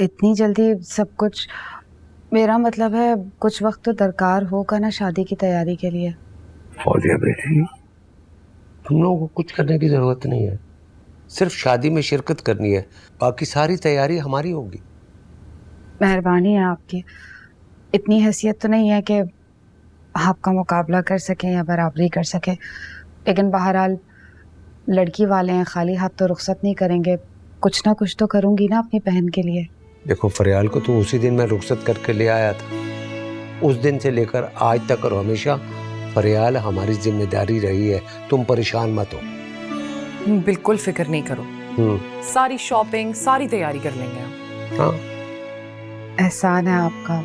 इतनी जल्दी सब कुछ? मेरा मतलब है कुछ वक्त तो दरकार होगा ना शादी की तैयारी के लिए। फौजिया बेटी, तुम लोगों को कुछ करने की जरूरत नहीं है, सिर्फ शादी में शिरकत करनी है, बाकी सारी तैयारी हमारी होगी। मेहरबानी है आपकी। इतनी हैसियत तो नहीं है कि आपका मुकाबला कर सकें या बराबरी कर सकें, लेकिन बहरहाल लड़की वाले हैं, खाली हाथ तो रुखसत नहीं करेंगे। कुछ ना कुछ तो करूंगी ना अपनी बहन के लिए। देखो फरियाल को तो उसी दिन मैं रुखसत करके ले आया था, उस दिन से लेकर आज तक और हमेशा फरियाल हमारी जिम्मेदारी रही है। तुम परेशान मत हो। बिल्कुल फिक्र नहीं करो, सारी शॉपिंग सारी तैयारी कर लेंगे हम। हाँ, एहसान है आपका।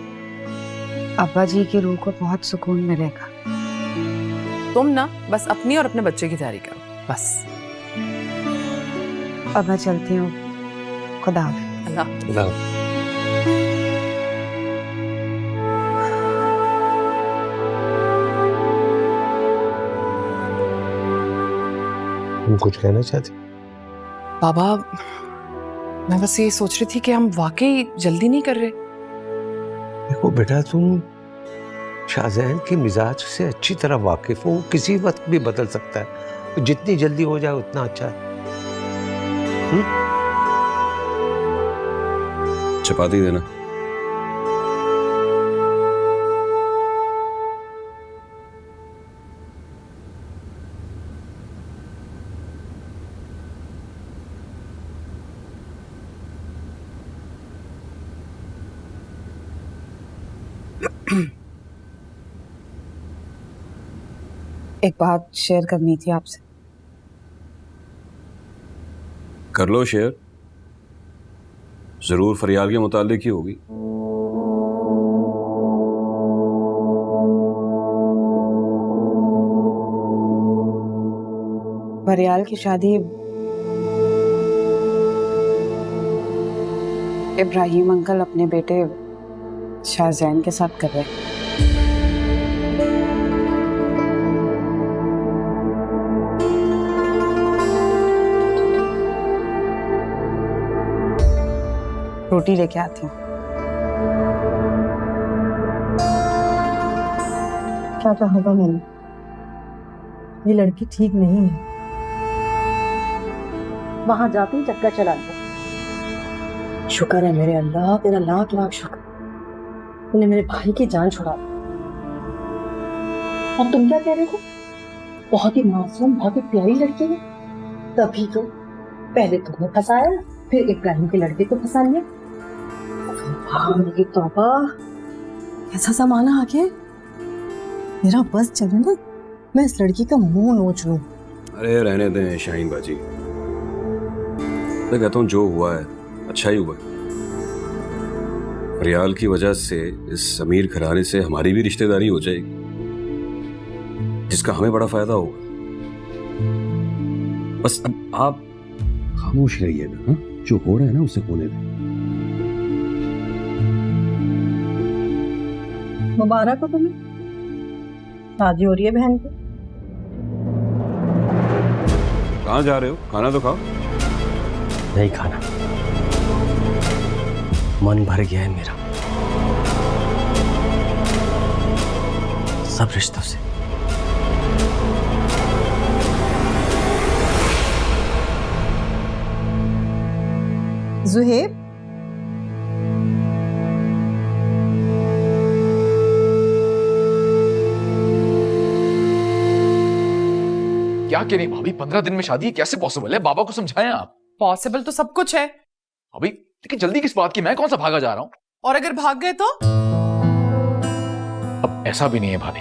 अब्बा जी की रूह को बहुत सुकून मिलेगा। तुम ना बस अपनी और अपने बच्चे की तैयारी करो बस। अब मैं चलती हूँ, खुदा हाफ़िज़। अल्लाह। तुम कुछ कहना चाहते? बाबा, मैं बस ये सोच रही थी कि हम वाकई जल्दी नहीं कर रहे। देखो बेटा, तुम शाहजहान के मिजाज से अच्छी तरह वाकिफ हो, किसी वक्त भी बदल सकता है। जितनी जल्दी हो जाए उतना अच्छा है। चपाती देना। एक बात शेयर करनी थी आपसे। कर लो शेयर, जरूर फरियाल के मुतालिक ही होगी। फरियाल की शादी इब्राहिम अंकल अपने बेटे शाहजैन के साथ कर रहे हैं। रोटी लेके आती हूँ। क्या कहा था मैंने? ये लड़की ठीक नहीं है। वहां जाते ही चक्कर चला गया। शुक्र है मेरे अल्लाह, तेरा लाख लाख शुक्र, तूने मेरे भाई की जान छुड़ा दी। और तुम क्या कह रहे हो? बहुत ही मासूम, बहुत ही प्यारी लड़की है। तभी तो पहले तुम्हें फंसाया, फिर इब्राहिम के लड़के को फंसा लिया। तौबा, ऐसा जमाना आ गया। मेरा बस चले ना, मैं इस लड़की का मुंह नोच लूं। अरे रहने दें शाहीन बाजी, मैं कहता हूँ जो हुआ है अच्छा ही हुआ है। फरियाल की वजह से इस अमीर घराने से हमारी भी रिश्तेदारी हो जाएगी, जिसका हमें बड़ा फायदा होगा। बस अब आप खामोश रहिएगा। हाँ, जो हो रहा है ना उसे होने दें। मुबारक हो तुम्हें, शादी हो रही है बहन की। कहाँ जा रहे हो? खाना तो खाओ। नहीं खाना, मन भर गया है मेरा सब रिश्तों से। जुहेब, क्या कह रही भाभी? 15 दिन में शादी कैसे पॉसिबल है? बाबा को समझाएं आप। पॉसिबल तो सब कुछ है। भाभी लेकिन जल्दी किस बात की? मैं कौन सा भागा जा रहा हूं? और अगर भाग गए तो? अब ऐसा भी नहीं है भाभी।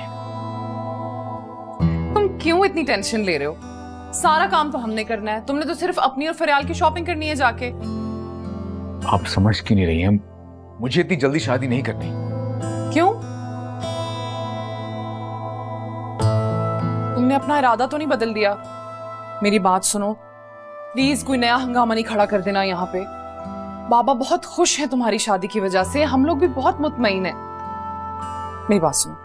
तुम क्यों इतनी टेंशन ले रहे हो? सारा काम तो हमने करना है, तुमने तो सिर्फ अपनी और फरियाल की शॉपिंग करनी है जाके। आप समझ क्यों नहीं रही हैं? मुझे इतनी जल्दी शादी नहीं करनी। क्यों? तुमने अपना इरादा तो नहीं बदल दिया? मेरी बात सुनो प्लीज, कोई नया हंगामा नहीं खड़ा कर देना यहाँ पे। बाबा बहुत खुश हैं तुम्हारी शादी की वजह से, हम लोग भी बहुत मुतमईन हैं। मेरी बात सुनो,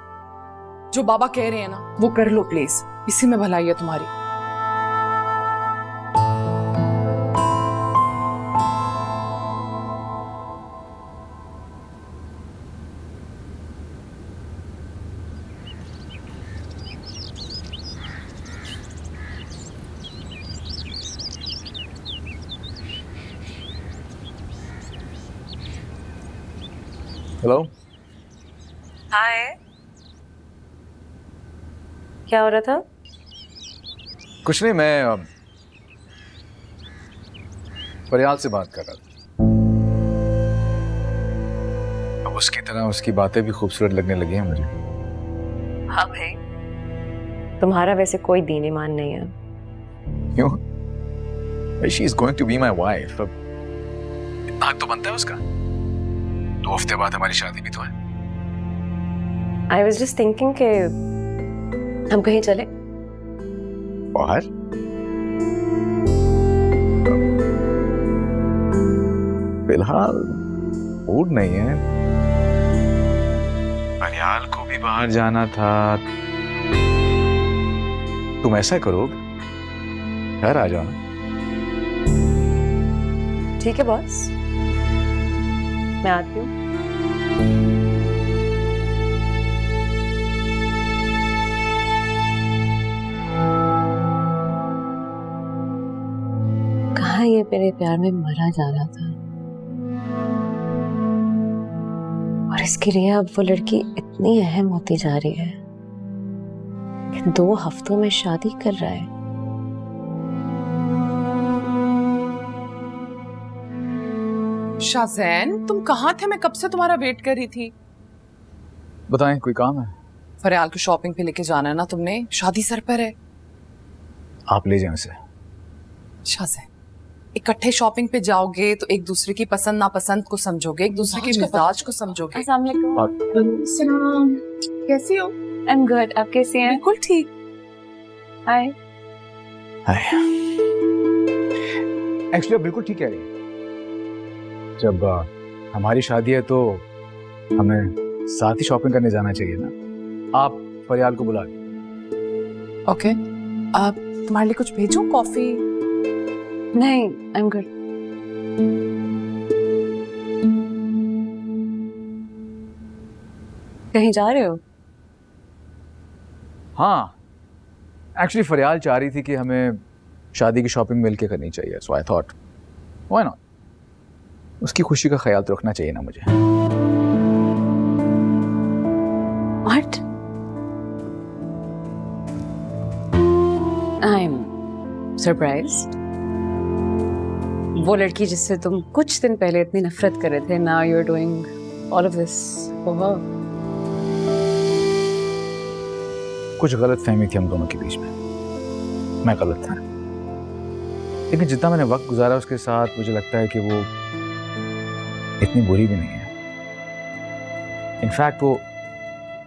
जो बाबा कह रहे हैं ना वो कर लो प्लीज, इसी में भलाई है तुम्हारी। हेलो। हाय। क्या हो रहा था? कुछ नहीं, मैं परियाल से बात कर रहा था। अब उसकी तरह उसकी बातें भी खूबसूरत लगने लगी हैं मुझे। हाँ भाई, तुम्हारा वैसे कोई दीन ईमान नहीं है। क्यों? She is going to be my wife. अब इतना हक तो बनता है उसका। 2 हफ्ते बाद हमारी शादी भी तो है। आई वॉज जस्ट थिंकिंग कि हम कहीं चले। बाहर? फिलहाल मूड नहीं है। परियाल को भी बाहर जाना था। तुम ऐसा करो, घर आ जाओ। ठीक है बॉस, मैं आती हूँ। कहाँ ये मेरे प्यार में मरा जा रहा था, और इसके लिए अब वो लड़की इतनी अहम होती जा रही है कि 2 हफ्तों में शादी कर रहा है। शाज़ैन, तुम कहाँ थे? मैं कब से तुम्हारा वेट कर रही थी। बताएं, कोई काम है? फरियाल को शॉपिंग पे लेके जाना है ना तुमने, शादी सर पर है। आप ले जाएं उसे। शाज़ैन, इकट्ठे शॉपिंग पे जाओगे तो एक दूसरे की पसंद नापसंद को समझोगे, एक दूसरे के मिजाज को समझोगे। अस्सलाम वालेकुम। कैसी हो? आई एम गुड, आप कैसी हैं? बिल्कुल ठीक। हाय। एक्चुअली आप बिल्कुल ठीक कह रही हैं। जब हमारी शादी है तो हमें साथ ही शॉपिंग करने जाना चाहिए ना। आप फरियाल को बुला लीजिए। ओके, आप तुम्हारे लिए कुछ भेजूं? कॉफी? नहीं, आई एम गुड। कहीं जा रहे हो? हाँ, एक्चुअली फरियाल चाह रही थी कि हमें शादी की शॉपिंग मिलके करनी चाहिए, सो आई थॉट व्हाई नॉट। उसकी खुशी का ख्याल तो रखना चाहिए ना मुझे। What? I'm surprised. वो लड़की जिससे तुम कुछ दिन पहले इतनी नफरत कर रहे थे, now you're doing all of this for her. कुछ गलत फहमी थी हम दोनों के बीच में, मैं गलत था। लेकिन जितना मैंने वक्त गुजारा उसके साथ, मुझे लगता है कि वो इतनी बुरी भी नहीं है। इनफैक्ट वो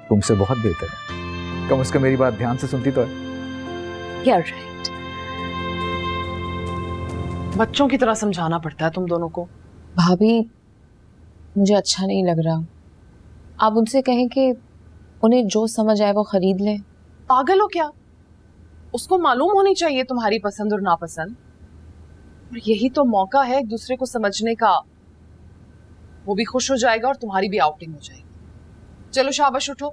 तुमसे बहुत बेहतर है। कम उसका मेरी बात ध्यान से सुनती तो है। You're right. बच्चों की तरह समझाना पड़ता है तुम दोनों को। भाभी, मुझे अच्छा नहीं लग रहा। आप उनसे कहें कि उन्हें जो समझ आए वो खरीद लें। पागल हो क्या? उसको मालूम होनी चाहिए तुम्हारी पसंद और नापसंद, और यही तो मौका है एक दूसरे को समझने का। वो भी खुश हो जाएगा और तुम्हारी भी आउटिंग हो जाएगी। चलो शाबाश, उठो।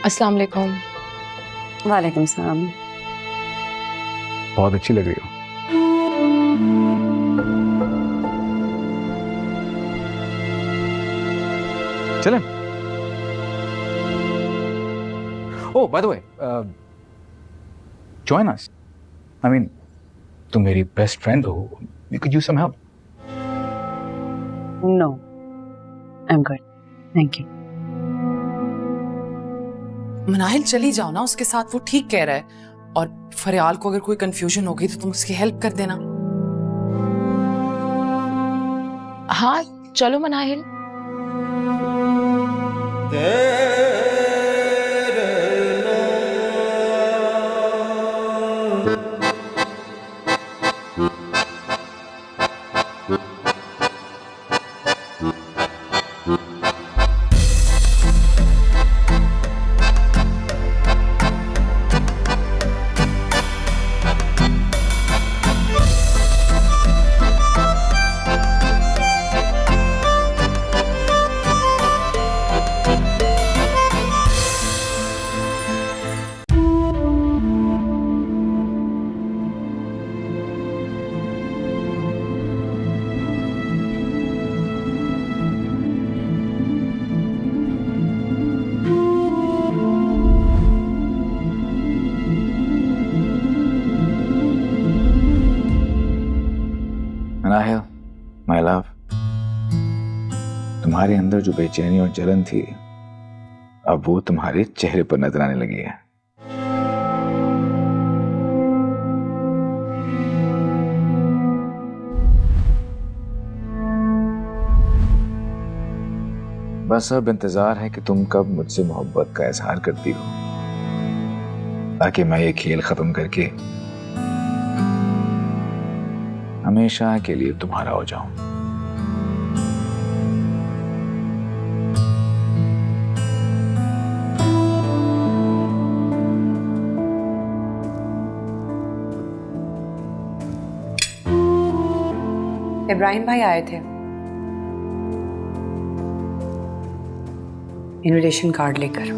अस्सलाम वालेकुम। वालेकुम सलाम। बहुत अच्छी लग रही हो। चलें? Oh, by the way, join us. I mean, तुम मेरी बेस्ट फ्रेंड हो. We could use some help. No, I'm good. Thank you. Manahil, चली जाओ ना उसके साथ, वो ठीक कह रहा है। और फरियाल को अगर कोई कंफ्यूजन होगी तो तुम उसकी हेल्प कर देना। हाँ, चलो मनाहिल। तुम्हारे अंदर जो बेचैनी और जलन थी अब वो तुम्हारे चेहरे पर नजर आने लगी है। बस अब इंतजार है कि तुम कब मुझसे मोहब्बत का इजहार करती हो, ताकि मैं ये खेल खत्म करके हमेशा के लिए तुम्हारा हो जाऊं। इब्राहिम भाई आए थे, इनविटेशन कार्ड लेकर।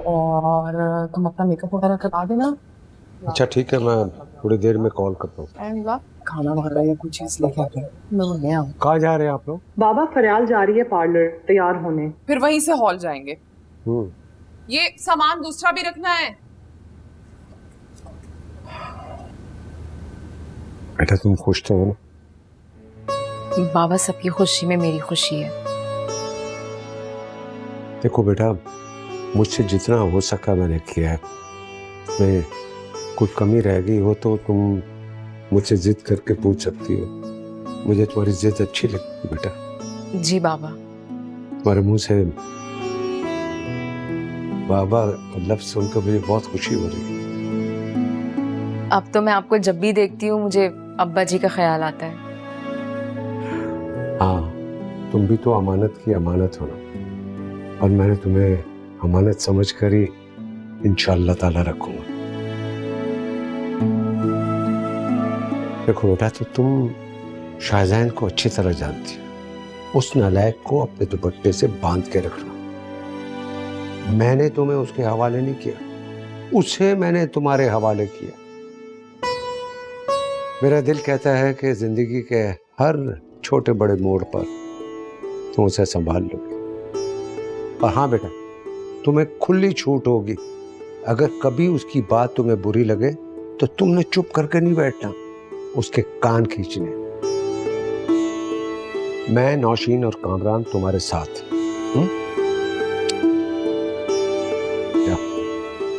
और तुम अपना मेकअप वगैरह करवा देना। अच्छा ठीक है, मैं थोड़ी देर में कॉल करता हूँ। खाना वगैरह या कुछ चीज लेके आते हैं। मैं गया हूँ। कहाँ जा रहे हैं आप लोग? बाबा फरियाल जा रही है पार्लर तैयार होने। फिर वहीं से हॉल जाएंगे। ये सामान दूसरा भी रखना है। बेटा तुम खुश तो हो ना? बाबा, सबकी खुशी में मेरी खुशी है। देखो बेटा, मुझसे जितना हो सका मैंने किया है। मैं कोई कमी रह गई हो तो तुम मुझसे जिद करके पूछ सकती हो। मुझे तुम्हारी जिद अच्छी लगती है बेटा। जी बाबा। तुम्हारे मुंह से बाबा लफ्ज सुनकर मुझे बहुत खुशी हो रही है। अब तो मैं आपको जब भी देखती हूँ मुझे अब्बा जी का ख्याल आता है। हाँ, तुम भी तो अमानत की अमानत हो ना, और मैंने तुम्हें अमानत समझकर ही इंशाअल्लाह ताला रखूंगा। देखो बेटा, तो तुम शाहजहान को अच्छी तरह जानती हो। उस नालायक को अपने दुपट्टे से बांध के रखना। मैंने तुम्हें उसके हवाले नहीं किया, उसे मैंने तुम्हारे हवाले किया। मेरा दिल कहता है कि जिंदगी के हर छोटे बड़े मोड़ पर तुम उसे संभाल लोगे। और हाँ बेटा, तुम्हें खुली छूट होगी। अगर कभी उसकी बात तुम्हें बुरी लगे तो तुमने चुप करके नहीं बैठना, उसके कान खींचने। मैं, नौशीन और कामरान तुम्हारे साथ।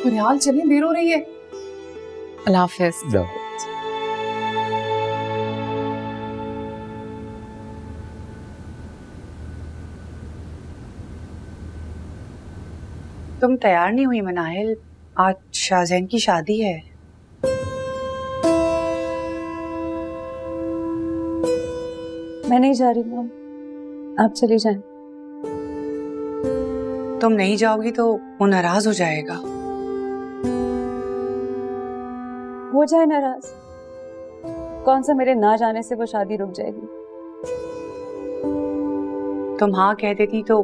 फरियाल चलिए, देर हो रही है। अल्लाह हाफिज। तुम तैयार नहीं हुई मनाहिल? आज शाहजहान की शादी है। मैं नहीं जा रही मॉम, आप चली जाएं। तुम नहीं जाओगी तो वो नाराज हो जाएगा। हो जाए नाराज, कौन सा मेरे ना जाने से वो शादी रुक जाएगी। तुम हाँ कह देती तो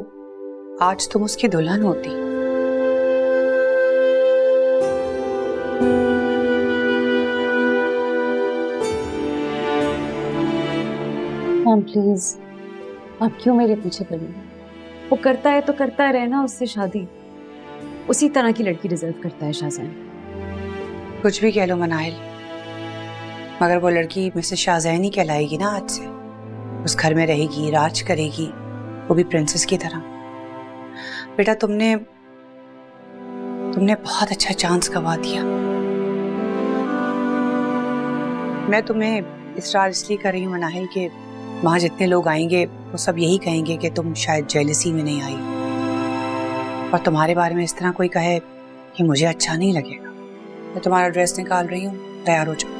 आज तुम उसकी दुल्हन होती। मॉम प्लीज, आप क्यों मेरे पीछे पड़ी? वो करता है तो करता रहे ना उससे शादी। उसी तरह की लड़की डिजर्व करता है शाहजहान। कुछ भी कह लो मनाहिल, मगर वो लड़की मिसेस शाहजहान ही कहलाएगी ना आज से। उस घर में रहेगी, राज करेगी, वो भी प्रिंसेस की तरह। बेटा तुमने बहुत अच्छा चांस गवा दिया। मैं तुम्हें इसरार इसलिए कर रही हूँ मनाहिल कि वहां जितने लोग आएंगे वो सब यही कहेंगे कि तुम शायद जेलसी में नहीं आई, और तुम्हारे बारे में इस तरह कोई कहे कि मुझे अच्छा नहीं लगेगा। मैं तुम्हारा ड्रेस निकाल रही हूँ, तैयार हो जाओ।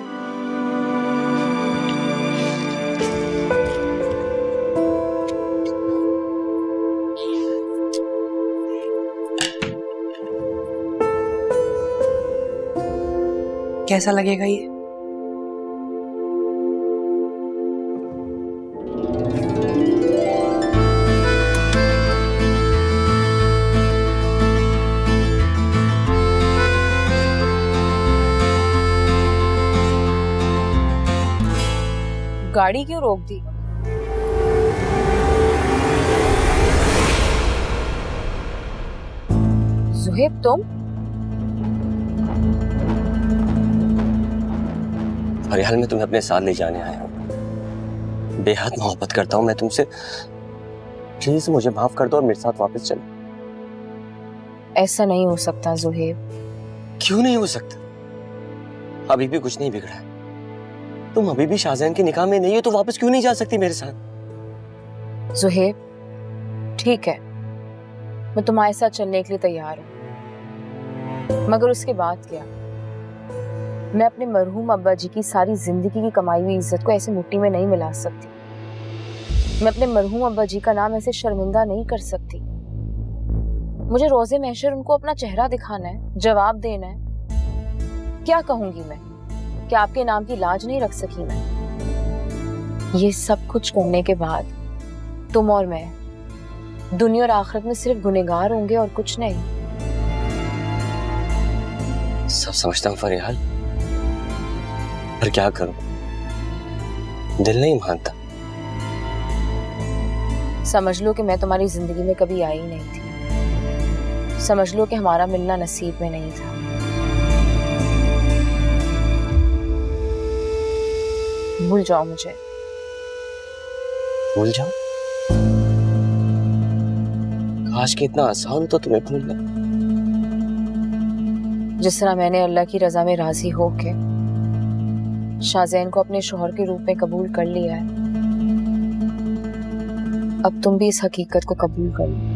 कैसा लगेगा ये? गाड़ी क्यों रोक दी? जुहेब तुम? फरियाल मैं तुम्हें अपने साथ ले जाने आया हूँ। बेहद मोहब्बत करता हूँ मैं तुमसे। प्लीज मुझे माफ कर दो और मेरे साथ वापस चलो। ऐसा नहीं हो सकता जुहेब। क्यों नहीं हो सकता? अभी भी कुछ नहीं बिगड़ा है। तुम अभी भी शाहजहान के निकाह में नहीं हो तो वापस क्यों नहीं जा सकती मेरे साथ? जुहेब ठीक है, मैं तुम्हारे साथ चलने के लिए तैयार हूँ, मगर उसके बाद क्या? मैं अपने मरहूम अब्बा जी की सारी जिंदगी की कमाई हुई इज्जत को ऐसे मिट्टी में नहीं मिला सकती। मैं अपने मरहूम अब्बा जी का नाम ऐसे शर्मिंदा नहीं कर सकती। मुझे रोजे महशर उनको अपना चेहरा दिखाना है, जवाब देना है। क्या कहूंगी मैं? क्या आपके नाम की लाज नहीं रख सकी मैं? ये सब कुछ करने के बाद तुम और मैं दुनिया और आखिरत में सिर्फ गुनहगार होंगे और कुछ नहीं। सब समझता हूँ फरियाल, पर क्या करूं? दिल नहीं मानता। समझ लो कि मैं तुम्हारी जिंदगी में कभी आई नहीं थी। समझ लो कि हमारा मिलना नसीब में नहीं था। भूल जाओ मुझे। भूल जाओ? काश कि इतना आसान तो तुम्हें भूलना। जिस तरह मैंने अल्लाह की रजा में राजी होके शाहजैन को अपने शौहर के रूप में कबूल कर लिया है, अब तुम भी इस हकीकत को कबूल कर लो।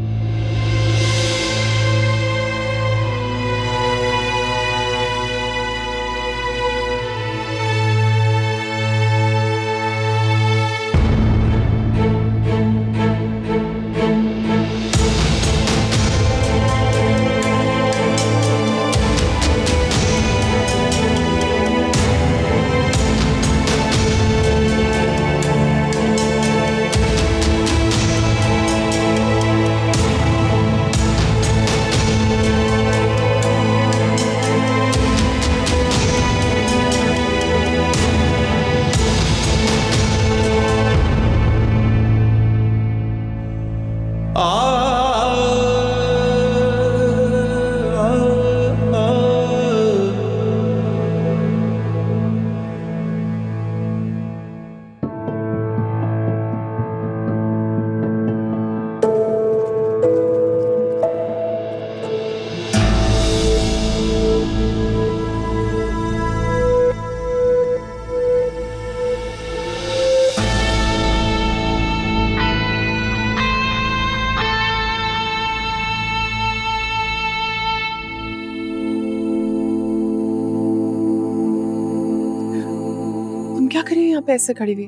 क्या कर रही हो यहाँ पे ऐसे खड़ी हुई?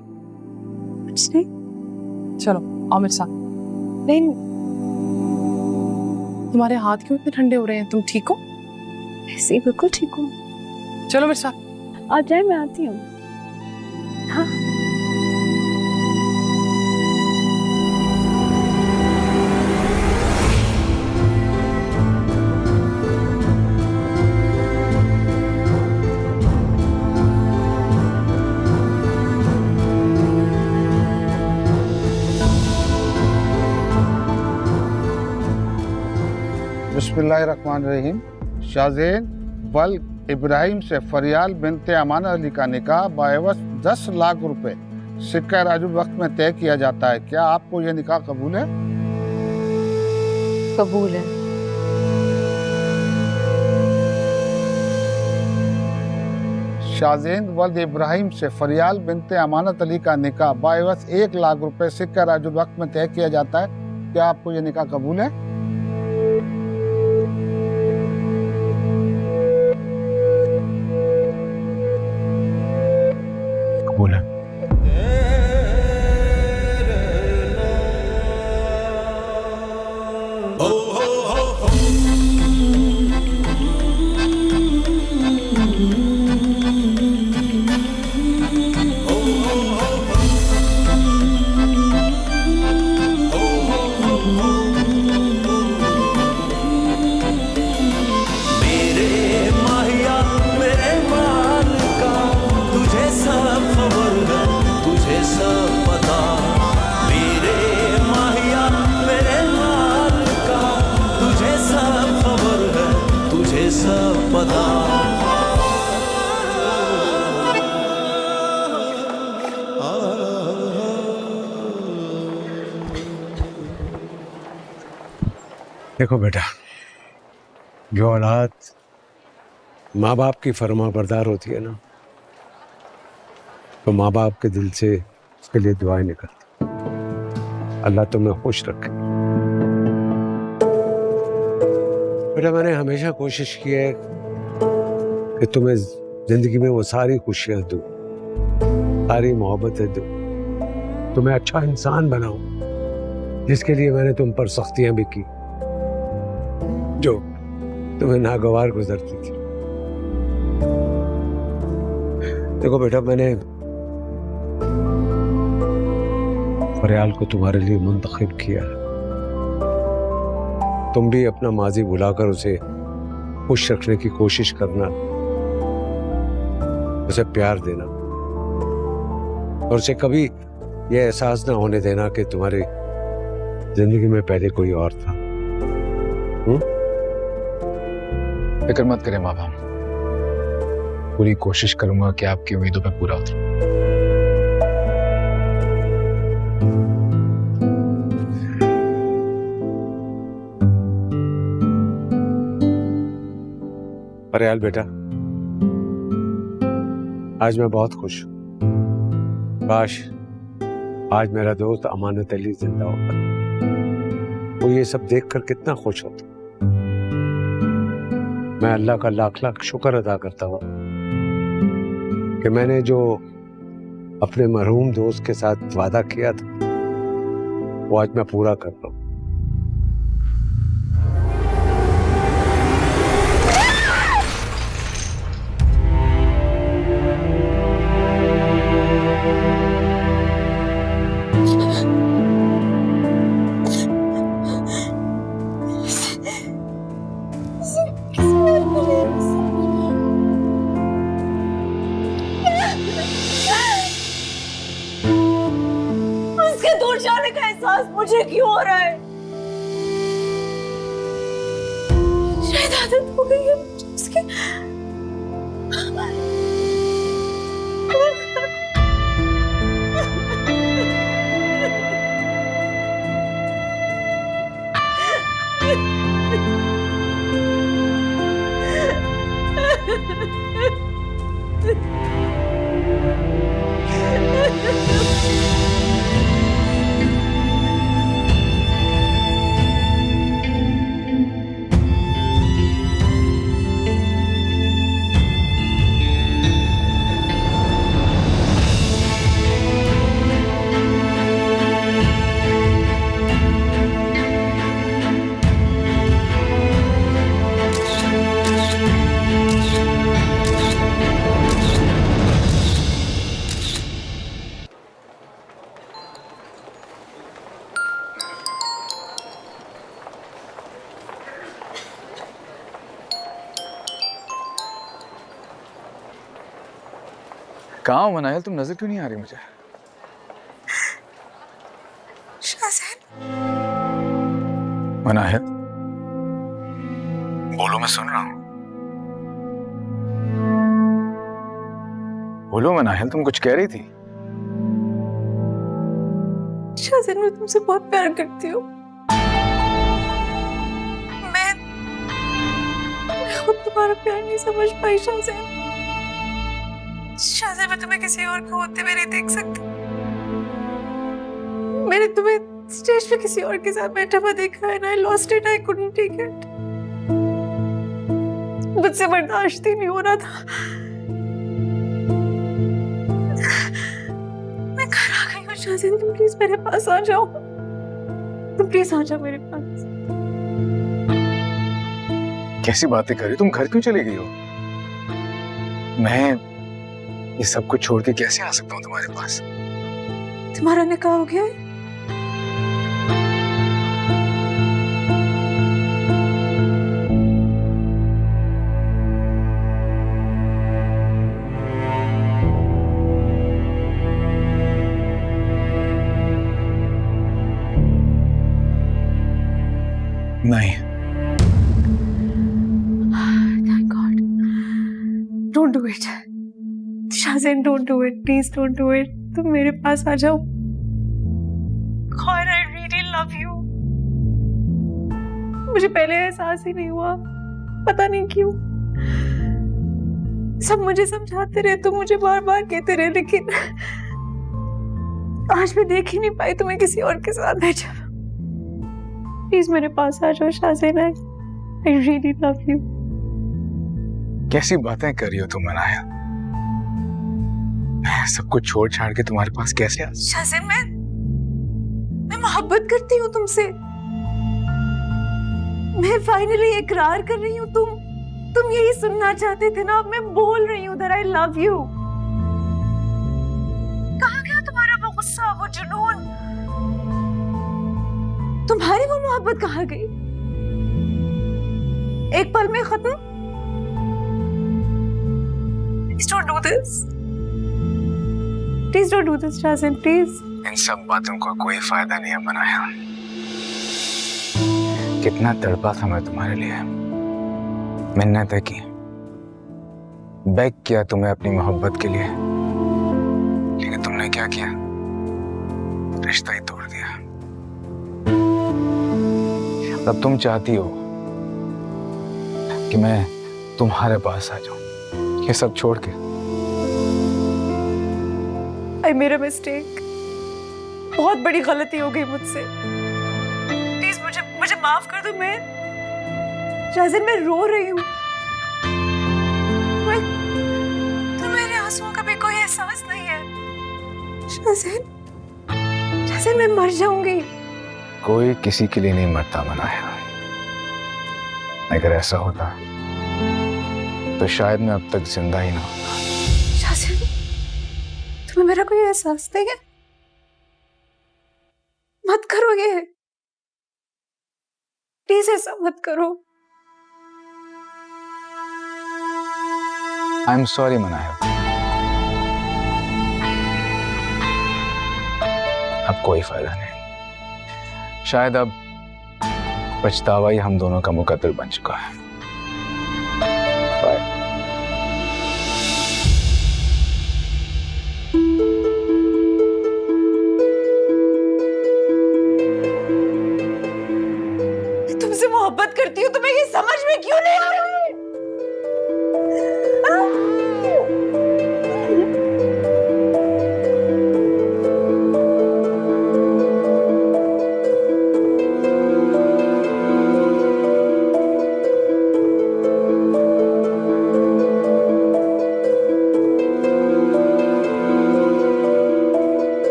कुछ नहीं। चलो आओ मेरे साथ। नहीं, तुम्हारे हाथ क्यों इतने ठंडे हो रहे हैं? तुम ठीक हो? ऐसे ही बिल्कुल ठीक हूँ। चलो मेरे साथ। आप जाए, मैं आती हूँ। हाँ बिस्मिल्लाहिर्रहमानिर्रहीम। शाहज़ैन वल इब्राहिम से फरियाल बिनते अमान अली का निकाह बाएवस 10 लाख रुपए सिक्का राजू वक्त में तय किया जाता है। क्या आपको यह निकाह कबूल है? कबूल है। शाहज़ैन वल इब्राहिम से फरियाल बिनते अमानत अली का निकाह बाएवस 1 लाख रुपए सिक्का राजू वक्त में तय किया जाता है। क्या आपको यह निकाह कबूल है? कबूल है। देखो बेटा, जो औलाद माँ बाप की फरमाबरदार होती है ना, तो माँ बाप के दिल से उसके लिए दुआएं निकलती। अल्लाह तुम्हें खुश रखे। बेटा, मैंने हमेशा कोशिश की है कि तुम्हें जिंदगी में वो सारी खुशियां दूं, सारी मोहब्बतें दूं, तुम्हें अच्छा इंसान बनाऊं, जिसके लिए मैंने तुम पर सख्तियां भी की, जो तुम्हें नागवार गुजरती थी। देखो बेटा, मैंने फरियाल को तुम्हारे लिए मुंतखब किया है। तुम भी अपना माजी भुलाकर उसे खुश रखने की कोशिश करना, उसे प्यार देना, और उसे कभी यह एहसास ना होने देना कि तुम्हारी जिंदगी में पहले कोई और था। फिक्र मत करें माँ बाप, पूरी कोशिश करूंगा कि आपकी उम्मीदों पे पूरा उतरूं। फरियाल बेटा, आज मैं बहुत खुश हूं। काश आज मेरा दोस्त अमानत अली जिंदा होता, वो ये सब देखकर कितना खुश होता। मैं अल्लाह का लाख लाख शुक्र अदा करता हूँ कि मैंने जो अपने मरहूम दोस्त के साथ वादा किया था, वो आज मैं पूरा कर रहा हूँ। उसके दूर जाने का एहसास मुझे क्यों हो रहा है? शायद आदत हो गई है मुझे उसकी। कहाँ हो मनायल, तुम नजर क्यों नहीं आ रही मुझे? मनायल, बोलो, मैं सुन रहा हूँ। बोलो मनायल, तुम कुछ कह रही थी। शाज़ेन, मैं तुमसे बहुत प्यार करती हूँ। मैं खुद तुम्हारा प्यार नहीं समझ पाई शाज़ेन। शाज़ेन, मैं तुम्हें किसी और को होते हुए नहीं देख सकती। मैंने तुम्हें स्टेज पे किसी और के साथ बैठा हुआ देखा है, I lost it, I couldn't take it। मुझसे बर्दाश्त ही नहीं हो रहा था। मैं घर आ गई हूँ शाज़ेन, तुम प्लीज मेरे पास आ जाओ। तुम प्लीज आ जाओ मेरे पास। कैसी बातें कर रही हो तुम? घर क्यों चली गई हो? मैं ये सब कुछ छोड़ के कैसे आ सकता हूँ तुम्हारे पास? तुम्हारा निकाह हो गया है? नहीं। Thank God. Don't do it. शाज़ेन, don't do it. Please don't do it. तुम मेरे पास आ जाओ। God, I really love you. मुझे पहले एहसास ही नहीं हुआ, पता नहीं क्यों। सब मुझे समझाते रहे, तुम मुझे बार बार कहते रहे, लेकिन आज मैं देख ही नहीं पाई तुम्हें किसी और के साथ बैठा। प्लीज मेरे पास आ जाओ Shahzain, I really love you। कैसी बातें कर रही हो तुम अनाया? मैं सब कुछ छोड़ छाड़ के तुम्हारे पास कैसे आ? शाहज़ैन, मैं मोहब्बत करती हूँ तुमसे। मैं फाइनली इकरार कर रही हूँ। तुम यही सुनना चाहते थे ना, अब मैं बोल रही हूँ that I love you। कहाँ गया तुम्हारा वो गुस्सा, वो जुनून? तुम्हारी वो मोहब्बत कहाँ गई? एक पल में खत्म? Please don't do this। Please don't do this, Shahzain, please। इन सब बातों का कोई फायदा नहीं है मनाया। कितना तड़पा था मैं तुम्हारे लिए, मिन्नतें की, बेग किया तुम्हें अपनी मोहब्बत के लिए, लेकिन तुमने क्या किया? रिश्ता ही तोड़ दिया। तब तुम चाहती हो कि मैं तुम्हारे पास आ जाऊं, ये सब छोड़ के। I made a mistake। बहुत बड़ी गलती हो गई मुझसे। प्लीज मुझे माफ कर दो। मैं शाहज़ैन, मैं रो रही हूँ। तो मेरे आंसुओं का भी कोई एहसास नहीं है। शाहज़ैन, मैं मर जाऊंगी। कोई किसी के लिए नहीं मरता मनाया। अगर ऐसा होता तो शायद मैं अब तक जिंदा ही ना होता। शाहज़ैन, तुम्हें मेरा कोई एहसास नहीं है? मत करो ये, प्लीज ऐसा मत करो। आई एम सॉरी मनाया। अब कोई फायदा नहीं। शायद अब पछतावा ही हम दोनों का मुकद्दर बन चुका है। बाय। तुमसे मोहब्बत करती हूँ, तुम्हें ये समझ में क्यों नहीं आ रहा है?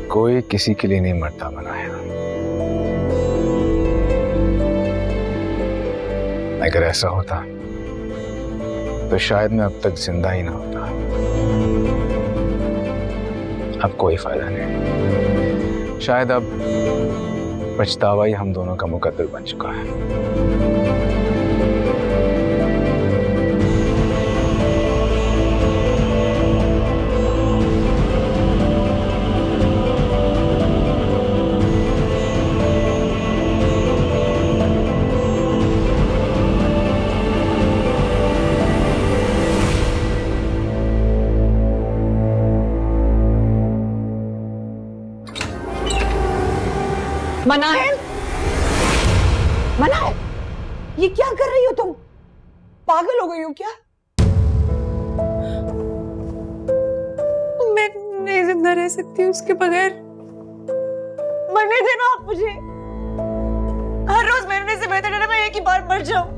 कोई किसी के लिए नहीं मरता मनाया। अगर ऐसा होता तो शायद मैं अब तक जिंदा ही ना होता। अब कोई फायदा नहीं। शायद अब पछतावा ही हम दोनों का मुकद्दर बन चुका है। मनाहिल, मनाहिल, ये क्या कर रही हो तुम? पागल हो गई हो क्या? मैं नहीं जिंदा रह सकती उसके बगैर। मरने देना आप मुझे। हर रोज मरने से बेहतर है ना मैं एक ही बार मर जाऊं।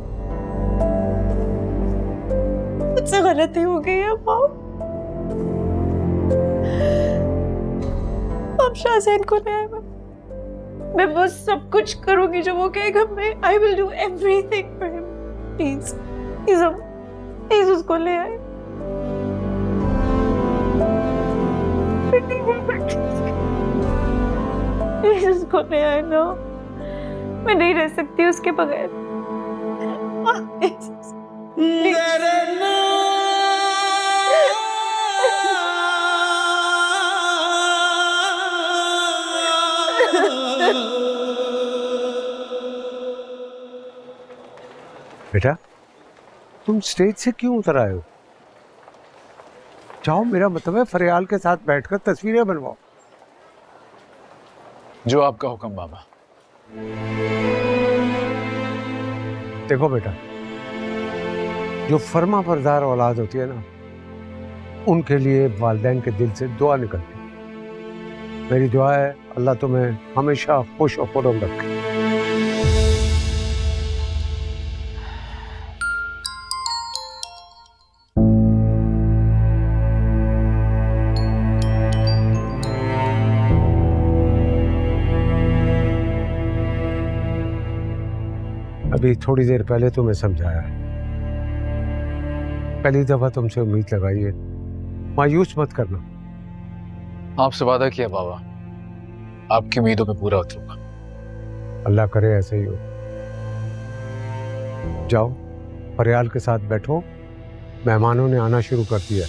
मुझसे गलती हो गई है माँ। आप शाहज़ैन को ले आए। मैं वो सब कुछ करूंगी जो वो कहेगा। मैं I will do everything for him। Please please उसको ले आए। प्लीज उसको ले आए ना। मैं नहीं रह सकती उसके बगैर। बेटा, तुम स्टेज से क्यों उतर आए हो? जाओ, मेरा मतलब है फरियाल के साथ बैठकर तस्वीरें बनवाओ। जो आपका हुक्म बाबा। देखो बेटा, जो फर्मा बरदार औलाद होती है ना, उनके लिए वालिदैन के दिल से दुआ निकलती है। मेरी दुआ है अल्लाह तुम्हें हमेशा खुश और खुर्रम रखे। अभी थोड़ी देर पहले तुम्हें समझाया है, पहली दफा तुमसे उम्मीद लगाई है, मायूस मत करना। आपसे वादा किया बाबा, आपकी उम्मीदों पे पूरा उतरूंगा। अल्लाह करे ऐसे ही हो। जाओ, फरियाल के साथ बैठो, मेहमानों ने आना शुरू कर दिया।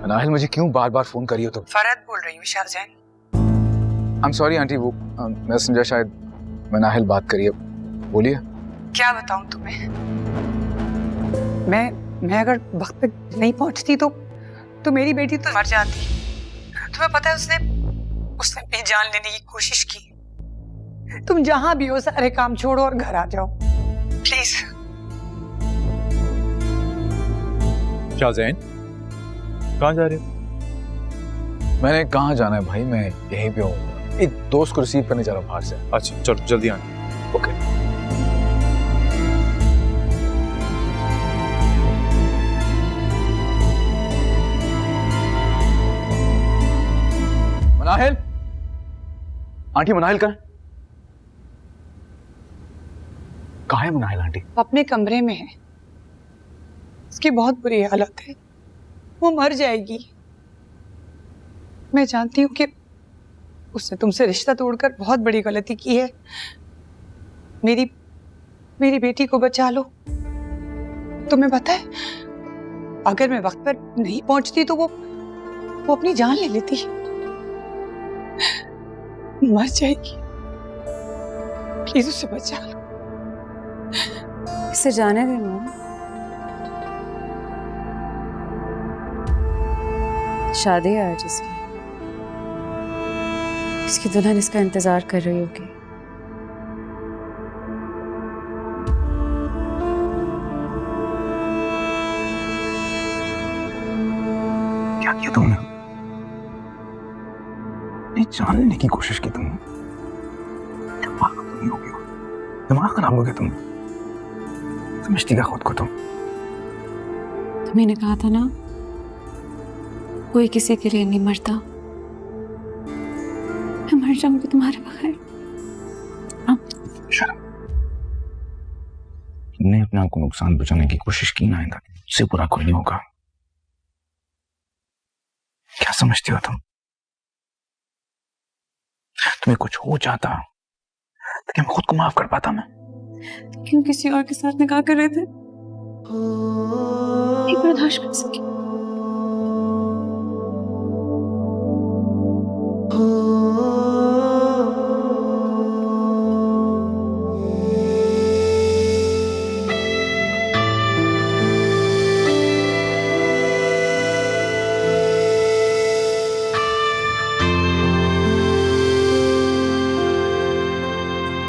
नाहिल, मुझे क्यों बार बार फोन करी हो तुम? फरहत बोल रही हूँ Shah Jahan. I am sorry aunty, वो मैं समझा शायद मैं नाहिल बात करिए। बोलिए। क्या बताऊं तुम्हें, मैं अगर वक्त पे नहीं पहुंचती तो मेरी बेटी तो मर जाती। तुम्हें पता है उसने अपनी जान लेने की कोशिश की। तुम जहां भी हो सारे काम छोड़ो और घर आ जाओ प्लीज। शाहजैन, कहाँ जा रहे हो? मैंने कहाँ जाना है भाई, मैं यहीं पे हूँ। एक दोस्त को रिसीव करने जा रहा हूँ बाहर से। अच्छा चलो जल्दी आना। ओके। मनाहिल, आंटी मनाहिल कहाँ है मनाहिल आंटी? अपने कमरे में है, उसकी बहुत बुरी हालत है, वो मर जाएगी। मैं जानती हूँ कि उसने तुमसे रिश्ता तोड़कर बहुत बड़ी गलती की है। मेरी बेटी को बचा लो। तुम्हें पता है, अगर मैं वक्त पर नहीं पहुंचती तो वो अपनी जान ले लेती। मर जाएगी, प्लीज उसे बचा लो। इसे जाने दे मॉम। शादी है आज इसकी दुल्हन इसका इंतजार कर रही होगी। क्या किया तुमने? जान लेने की कोशिश की तुमने? दिमाग खराब हो गया तुम। समझती क्या खुद को तुम? तुम्ही ने कहा था ना, कोई किसी के लिए नहीं मरता। मैं मर जाऊंगी तुम्हारे बगैर। शर्म। तुमने अपने आप को नुकसान पहुंचाने की कोशिश की ना, इंद्र, उससे बुरा कोई नहीं होगा। क्या समझती हो तुम? तुम्हें कुछ हो जाता तो क्या मैं खुद को माफ कर पाता? मैं क्यों किसी और के साथ निकाह कर रहे थे? बर्दाश्त कर सके।